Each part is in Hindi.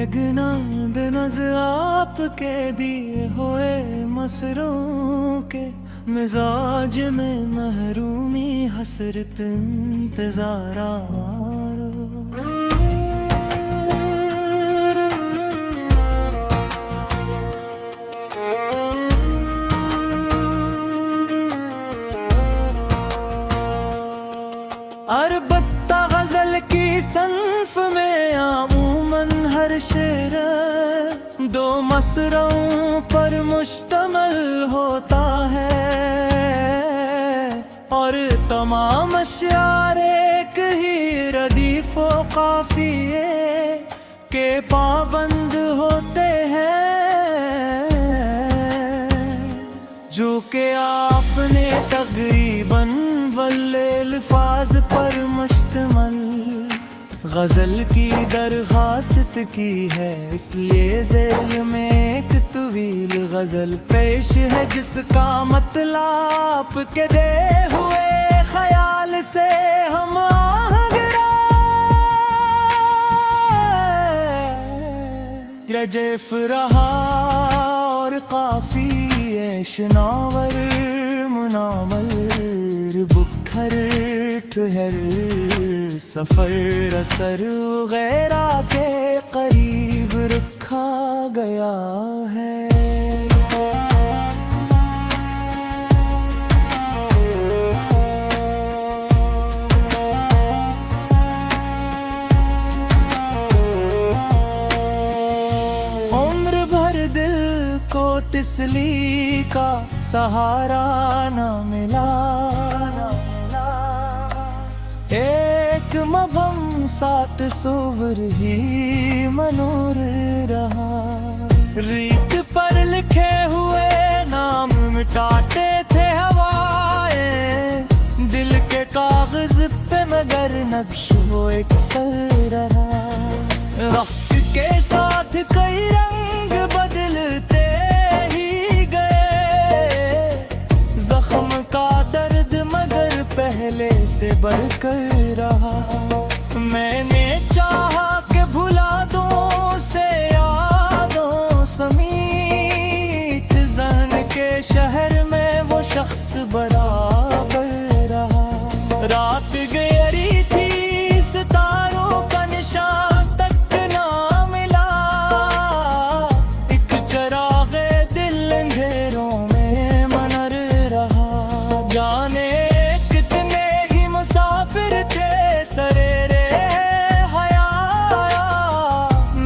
नेगनाद नज आपके दिए हुए मसरों के मिजाज में महरूमी हसरत इंतजार अरबत्ता गजल की सन्फ में आमूमन हर शेर दो मसरों पर मुश्तमल होता है और तमाम अश्यार एक ही रदीफो काफिए के पाबंद होते हैं जो कि आपने तकरीबन वल्ले अल्फाज पर मुश्तमल गजल की दरखास्त की है। इसलिए ज़ेल में एक तवील गजल पेश है जिसका मतलब के दे हुए ख्याल से हम आहंगरा रजफ रहा और काफी शनावर मुनावल बुखर ठहर सफर असर गैरा के करीब रखा गया है। उम्र भर दिल को तिसली का सहारा न मिला, एक मबहम सात सुवर ही मनूर रहा। रीत पर लिखे हुए नाम मिटाते थे हवाएं दिल के कागज पे मगर नक्श वो एक सर रहा। वक्त के साथ कई रंग बदलते ही गए जख्म का दर्द मगर पहले से बढ़कर रहा। मैंने चाहा कि भुला दूं से यादों समीत जहन के शहर में वो शख्स बराबर रहा। रात गहरी थी सितारों का निशान तक ना मिला, एक चरागे दिल अंधेरों में मनर रहा। जाने मुसाफिर थे सरेरे हया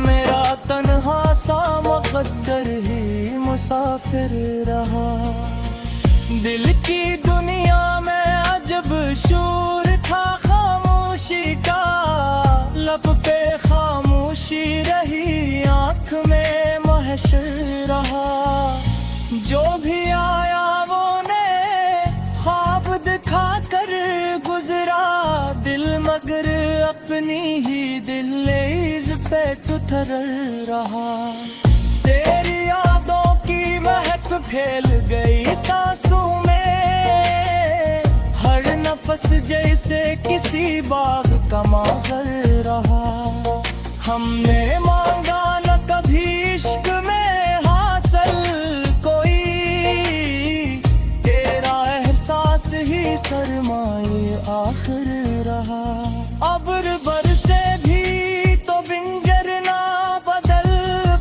मेरा तन्हा सा मुक़द्दर ही मुसाफिर रहा। दिल की दुनिया में अजब शूर था खामोशी का, लब पे खामोशी रही आँख में महशर रहा। जो भी आया वो ने ख्वाब दिखा कर गुजरा दिल मगर अपनी ही दिलेज़ पे तुथर रहा। तेरी यादों की महक फैल गई सांसों में, हर नफस जैसे किसी बाग का मंजर रहा। हमने मांगा न कभी इश्क में हासिल कोई, तेरा एहसास ही सरमाए आखिर रहा। अब्र बरसे भी तो बिंजर ना बदल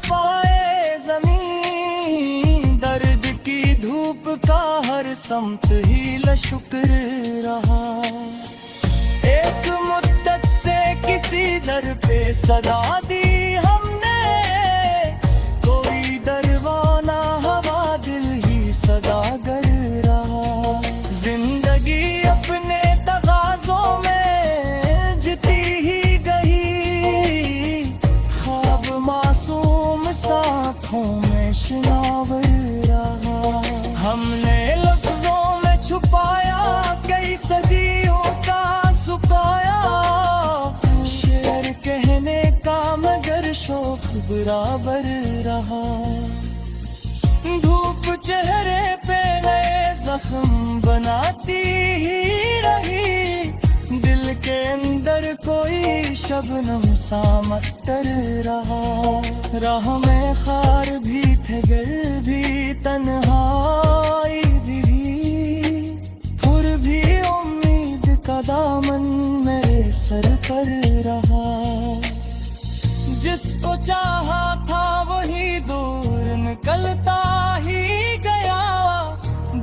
पाए ज़मीन, दर्द की धूप का हर समत ही लशुक्र रहा। एक मुद्दत से किसी दर पे सदा दी हमने, कोई दरवाना हवा दिल ही सदागर रहा। जिंदगी अपने तगाज़ों में जीती ही गई, ख्वाब मासूम साथों में शनावर रहा। हमने लफ्जों में छुपाया कई सदियों का सुकाया, शेर कहने का मगर शौक बराबर रहा। धूप चेहरे पे नए जख्म बनाती ही रही, दिल के अंदर कोई शबनम सा मत्तर रहा। राह में खार भी थे, गिर भी तन्हाई भी, फिर भी उम्मीद का दामन मेरे सर पर रहा। जिसको चाहा था वही दूर निकलता ही गया,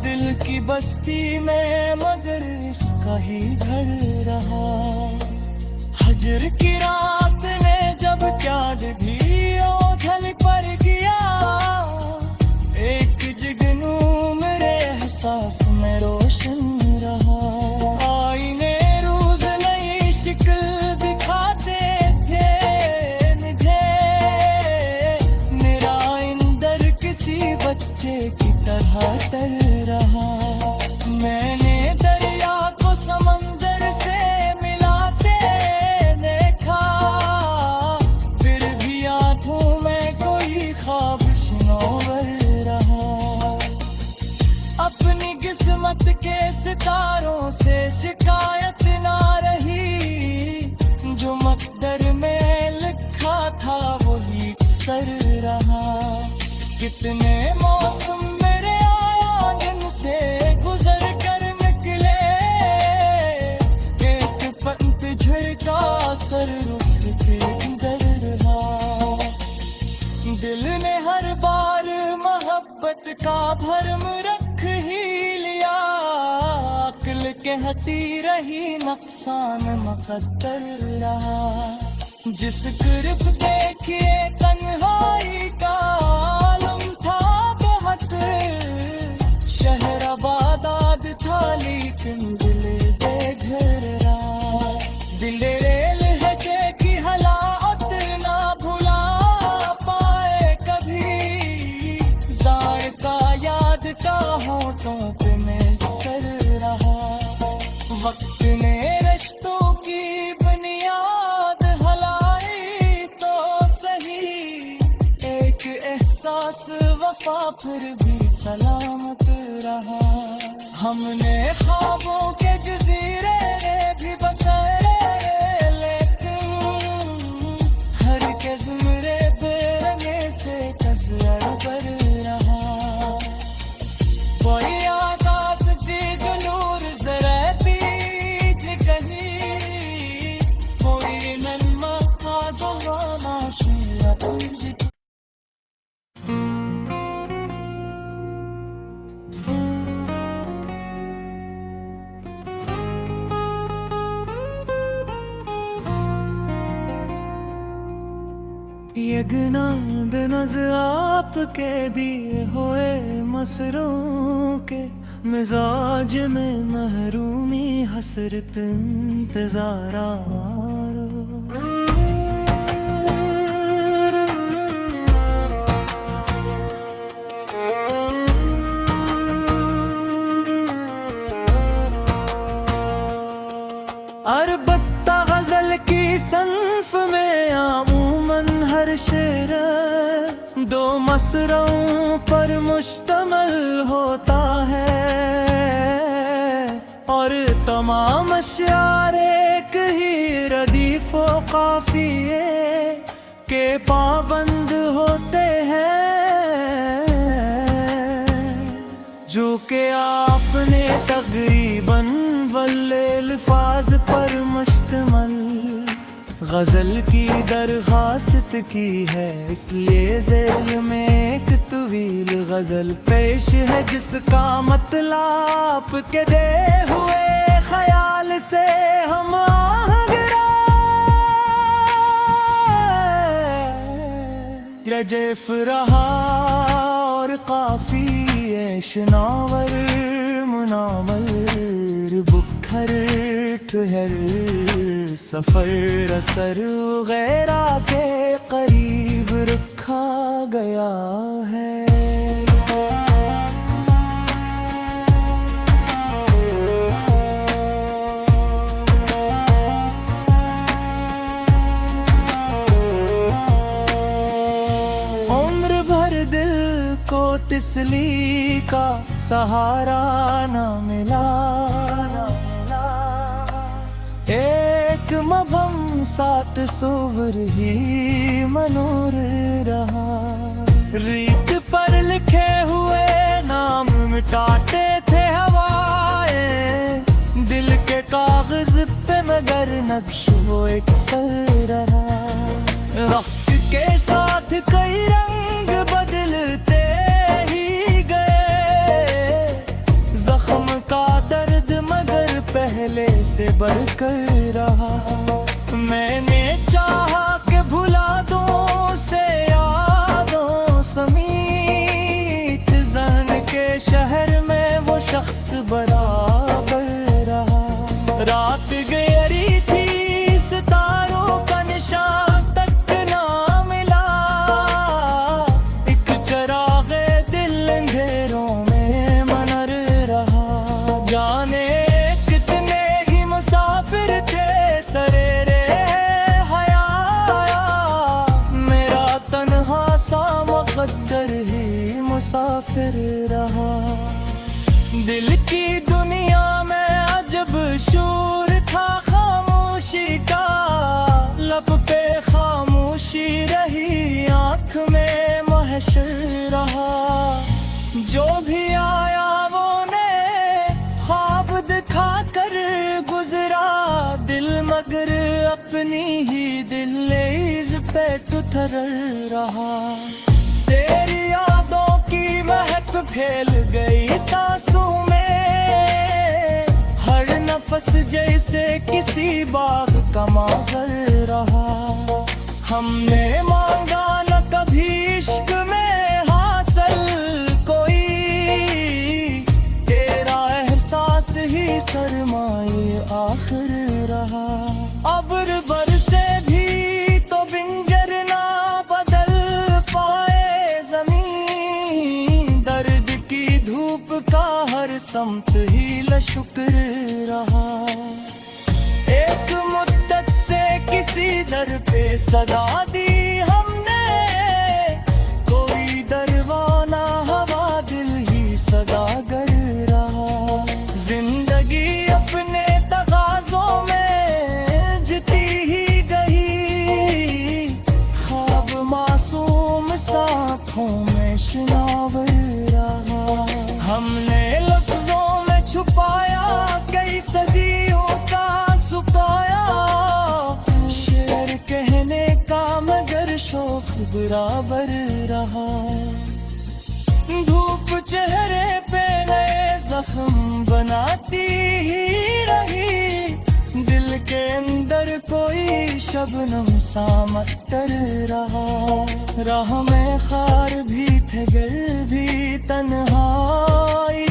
दिल की बस्ती में मगर इसका ही घर रहा। हजर की रात ने जब चाँद भी ओझल पर गया, एक जुगनू मेरे एहसास में रोशन रहा। आईने रोज नई शिक्ल दिखाते थे मुझे, मेरा इंदर किसी बच्चे की तरह तर रहा। मैंने दरिया को समंदर से मिलाते देखा, फिर भी आंखों में कोई ख्वाब शिनोवर रहा। अपनी किस्मत के सितारों से शिकायत ना रही, जो मकदर में लिखा था वही सर रहा। कितने मौसम मेरे आया जिनसे गुजर कर निकले, एक पतझड़ का असर रुख पे गुजर रहा। दिल ने हर बार मोहब्बत का भरम रख ही लिया, अक्ल कहती रही नुकसान मुकद्दर रहा। जिस तरफ देखिए तन्हाई का आलम था बहुत, शहर आबाद था लेकिन दिल बेघर रहा। दिल रेल है कि हलात ना भुला पाए कभी, जायका याद का होठों पे में सर रहा। वक्त ने रिश्तों की बुनियाद हलाई तो सही, एक एहसास वफा फिर भी सलामत रहा। हमने ख्वाबों के जजीरे भी बसाए, लेकिन हर के ज़ुमरे बेरंगे से तस्वर पर रहा। कोई आकाश जीत नूर जरा बीच कहीं, कोई नन्मा का जो मासूम तुझ। ये गिनाद नज़ आपके दिए हुए मसरों के, मिजाज में महरूमी हसरत इंतज़ार अरबत्ता गजल की सन्फ में आमूमन हर शेर दो मसरों पर मुश्तमल होता है, और तमाम अश्यार एक ही रदीफ व काफिए के पाबंद होते हैं, जो कि आपने तकरीबन वल्ले अल्फाज पर मुश्तमल गजल की दरखास्त की है। इसलिए ज़ेल में एक तवील गजल पेश है, जिसका मतलब आपके दे हुए ख्याल से हम आहंगरा रजफ रहा, और काफी शनावर मुनावर बुखर ठहर सफर असर गैरा के करीब रखा गया है। उम्र भर दिल को तिसली का सहारा न मिला, एक मभम सात सुवर ही मनोर रहा। रीत पर लिखे हुए नाम मिटाते थे हवाएं, दिल के कागज पे मगर नक्श वो एक सर रहा। वक्त के साथ कई रंग बदलते ही गए, जख्म का दर्द मगर पहले से बढ़कर रहा। मैंने चाहा कि भुला दूं से यादों समीत, जहन के शहर में वो शख्स बराबर रहा। रात गहरी थी सितारों का निशान तक ना मिला, एक चरागे दिल अंधेरों में मनर रहा। जाने कितने ही मुसाफिर थे सरेरे हया, मेरा तन्हा सा मुक़द्दर ही मुसाफिर रहा। दिल की दुनिया में अजब शूर था खामोशी का, लब पे खामोशी रही, आँख में महशर रहा। जो भी आया वो ने ख्वाब दिखा कर गुजरा, दिल मगर अपनी ही दिलेज़ पे तुतर रहा। तेरी यादों की महक फैल गई सांसों में, हर नफस जैसे किसी बाग का मंजर रहा। हमने मांगा न कभी इश्क में हासिल कोई, तेरा एहसास ही सरमाए आखिर रहा। अब्र बरसे भी तो बिंजर ना बदल पाए ज़मीन, दर्द की धूप का हर समत ही लशुक्र रहा। एक मुद्दत से किसी दर पे सदा दी हमने, कोई दरवाना हवा दिल ही सदागर रहा। जिंदगी अपने तकाज़ों में जीती ही गई, ख्वाब मासूम साँखों में शनावर रहा। हमने लफ्जों में छुपाया कई सदियों का सुपाया, शेर कहने का मगर शौक बराबर रहा। धूप चेहरे पे नए जख्म बनाती ही रही, दिल के अंदर कोई शबनम सा मत्तर रहा। राह में खार भी थे गर भी तन्हाई